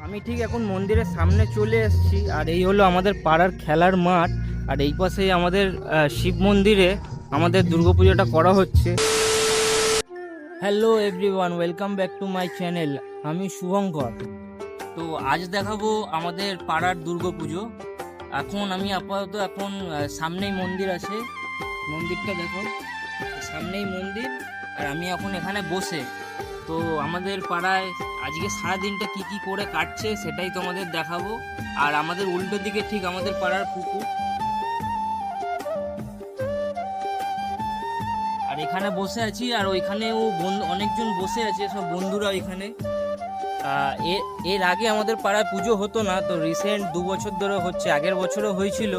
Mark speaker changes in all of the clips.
Speaker 1: আমি ঠিক এখন মন্দিরের সামনে চলে এসেছি, আর এই হলো আমাদের পাড়ার খেলার মাঠ। আর এই পাশেই আমাদের শিব মন্দিরে আমাদের দুর্গাপুজোটা করা হচ্ছে। Hello everyone, welcome back to my channel. আমি শুভঙ্কর। তো আজ দেখাবো আমাদের পাড়ার দুর্গাপুজো। এখন আমি আপাতত সামনেই মন্দির আছে, মন্দিরটা দেখো, সামনেই মন্দির। আর আমি এখন এখানে বসে, তো আমাদের পাড়ায় আজকে সারাদিনটা কি কি করে কাটছে সেটাই তোমাদের দেখাবো। আর আমাদের উল্টো দিকে ঠিক আমাদের পাড়ার পুকুর, আর এখানে বসে আছি। আর ওইখানেও অনেকজন বসে আছে, সব বন্ধুরা ওইখানে। এর আগে আমাদের পাড়ায় পুজো হতো না, তো রিসেন্ট 2 বছর ধরে হচ্ছে। আগের বছরও হয়েছিল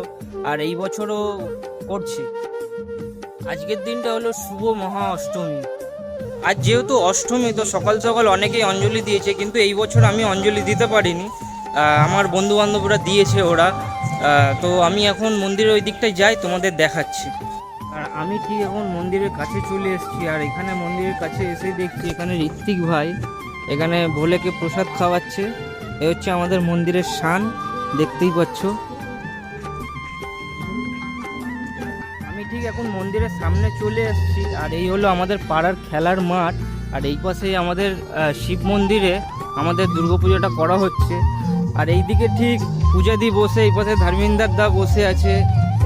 Speaker 1: আর এই বছরও করছি। আজকের দিনটা হলো শুভ মহা অষ্টমী। আজ যেহেতু অষ্টমী, তো সকাল সকাল অনেকেই অঞ্জলি দিয়েছে, কিন্তু এই বছর আমি অঞ্জলি দিতে পারিনি। আমার বন্ধু বান্ধবরা দিয়েছে ওরা। তো আমি এখন মন্দিরের ওই দিকটায় যাই, তোমাদের দেখাচ্ছি। আর আমি ঠিক এখন মন্দিরের কাছে চলে এসেছি। আর এখানে মন্দিরের কাছে এসে দেখছি এখানে ঋত্বিক ভাই এখানে ভোলেকে প্রসাদ খাওয়াচ্ছে। এ হচ্ছে আমাদের মন্দিরের শান, দেখতেই পাচ্ছ। আমি ঠিক এখন মন্দিরের সামনে চলে এসেছি। আর এই হলো আমাদের পাড়ার খেলার মাঠ। আর এই পাশেই আমাদের শিব মন্দিরে আমাদের দুর্গাপুজোটা করা হচ্ছে। আর এই দিকে ঠিক পূজাদি বসে, এই পাশে ধর্মিন্দর দা বসে আছে,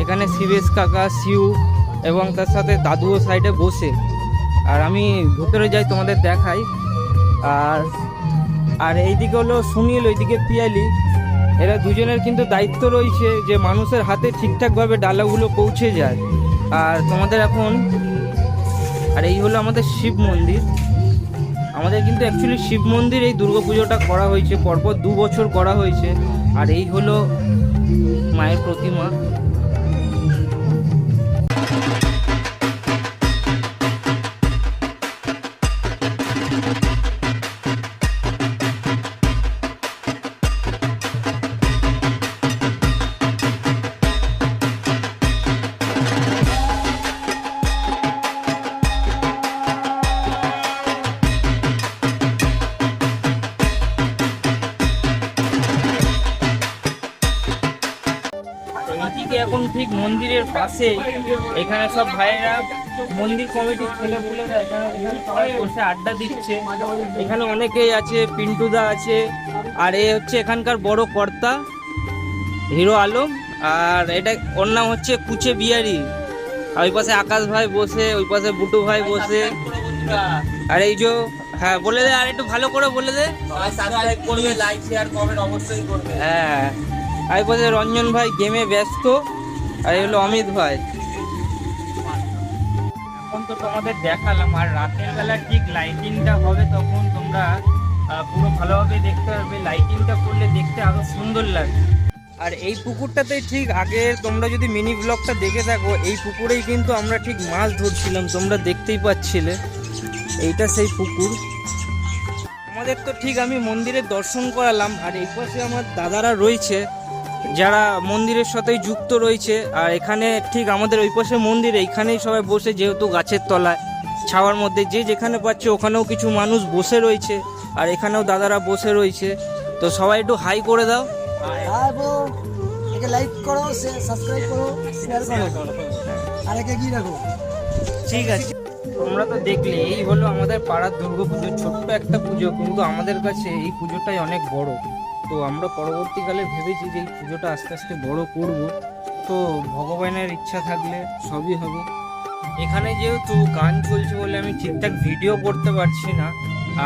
Speaker 1: এখানে শিবেশ কাকা, শিউ এবং তার সাথে দাদুও সাইডে বসে। আর আমি ভেতরে যাই, তোমাদের দেখাই। আর এইদিকে হলো সুনীল, ওইদিকে পিয়ালি। এরা দুজনের কিন্তু দায়িত্ব রয়েছে যে মানুষের হাতে ঠিকঠাকভাবে ডালাগুলো পৌঁছে যায়। আর তোমাদের এখন, আর এই হলো আমাদের শিব মন্দির। আমাদের কিন্তু অ্যাকচুয়ালি শিব মন্দির এই দুর্গাপুজোটা করা হয়েছে, পরপর 2 বছর করা হয়েছে। আর এই হলো মায়ের প্রতিমা। এইদিকে এখন ঠিক মন্দিরের পাশে এখানে সব ভাইয়েরা, মন্দির কমিটির ছেলেপুলেরা এখানে সবাই বসে আড্ডা দিচ্ছে। এখানে অনেকেই আছে, পিন্টুদা আছে। আর এ হচ্ছে এখানকার বড় কর্তা হিরো আলম। আর এটা ওর নাম হচ্ছে কুচে বিহারি। আর ওই পাশে আকাশ ভাই বসে, ওই পাশে বুটু ভাই বসে। আর এই যে, হ্যাঁ বলে দে, আর একটু ভালো করে বলে দে। সাবস্ক্রাইব করবে, লাইক শেয়ার কমেন্ট অবশ্যই করবে। হ্যাঁ, আর পাশে রঞ্জন ভাই গেমে ব্যস্ত। আর এই হলো অমিত ভাই। এখন তো তোমাদের দেখালাম, আর রাতের বেলা ঠিক লাইটিংটা হবে, তখন তোমরা পুরো ভালোভাবে দেখতে পারবে। লাইটিংটা করলে দেখতে আরো সুন্দর লাগে। আর এই পুকুরটাতে ঠিক আগে তোমরা যদি মিনি ব্লগটা দেখে থাকো, এই পুকুরেই কিন্তু আমরা ঠিক মাছ ধরছিলাম, তোমরা দেখতেই পাচ্ছিলে। এইটা সেই পুকুর। আমাদের তো ঠিক আমি মন্দিরের দর্শন করালাম। আর এই পাশে আমার দাদারা রয়েছে যারা মন্দিরের সাথেই যুক্ত রয়েছে। আর এখানে ঠিক আমাদের ওই পাশে মন্দির, এইখানেই সবাই বসে, যেহেতু গাছের তলায় ছাওয়ার মধ্যে যে যেখানে পাচ্ছে, ওখানেও কিছু মানুষ বসে রয়েছে। আর এখানেও দাদারা বসে রয়েছে। তো সবাই একটু হাই করে দাও।
Speaker 2: লাইক করো, সাবস্ক্রাইব করো, শেয়ার করো, আর এগিয়ে রাখো।
Speaker 1: ঠিক আছে, তোমরা তো দেখলে এই হলো আমাদের পাড়ার দুর্গাপুজো। ছোট্ট একটা পুজো, কিন্তু আমাদের কাছে এই পুজোটাই অনেক বড়। তো আমরা পরবর্তীকালে ভেবেছি যে এই পুজোটা আস্তে আস্তে বড় করব। তো ভগবানের ইচ্ছা থাকলে সবই হবে। এখানে যেহেতু গান চলছে বলে আমি ঠিকঠাক ভিডিও করতে পারছি না।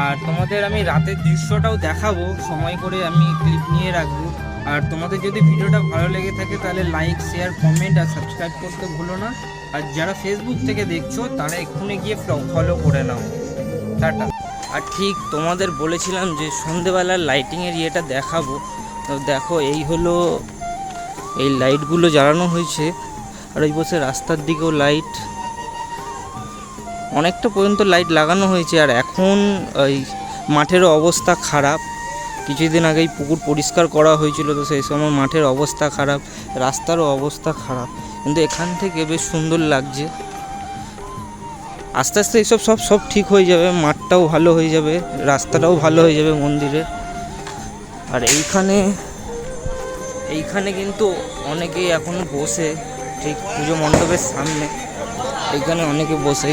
Speaker 1: আর তোমাদের আমি রাতের দৃশ্যটাও দেখাবো, সময় করে আমি ক্লিপ নিয়ে রাখবো। আর তোমাদের যদি ভিডিওটা ভালো লেগে থাকে তাহলে লাইক শেয়ার কমেন্ট আর সাবস্ক্রাইব করতে ভুলো না। আর যারা ফেসবুক থেকে দেখছো তারা এক্ষুনি গিয়ে ফলো করে নাও। টাটা। আর ঠিক তোমাদের বলেছিলাম যে সন্ধেবেলার লাইটিংয়ের ইয়েটা দেখাবো। তো দেখো, এই হলো এই লাইটগুলো জ্বালানো হয়েছে। আর ওই বসে রাস্তার দিকেও লাইট, অনেকটা পর্যন্ত লাইট লাগানো হয়েছে। আর এখন ওই মাঠেরও অবস্থা খারাপ। কিছুদিন আগেই পুকুর পরিষ্কার করা হয়েছিল, তো সেই সময় মাঠের অবস্থা খারাপ, রাস্তারও অবস্থা খারাপ। কিন্তু এখান থেকে বেশ সুন্দর লাগছে। আস্তে আস্তে এইসব সব ঠিক হয়ে যাবে, মাঠটাও ভালো হয়ে যাবে, রাস্তাটাও ভালো হয়ে যাবে মন্দিরের। আর এইখানে কিন্তু অনেকেই এখনো বসে, ঠিক পুজো মণ্ডপের সামনে এইখানে অনেকে বসে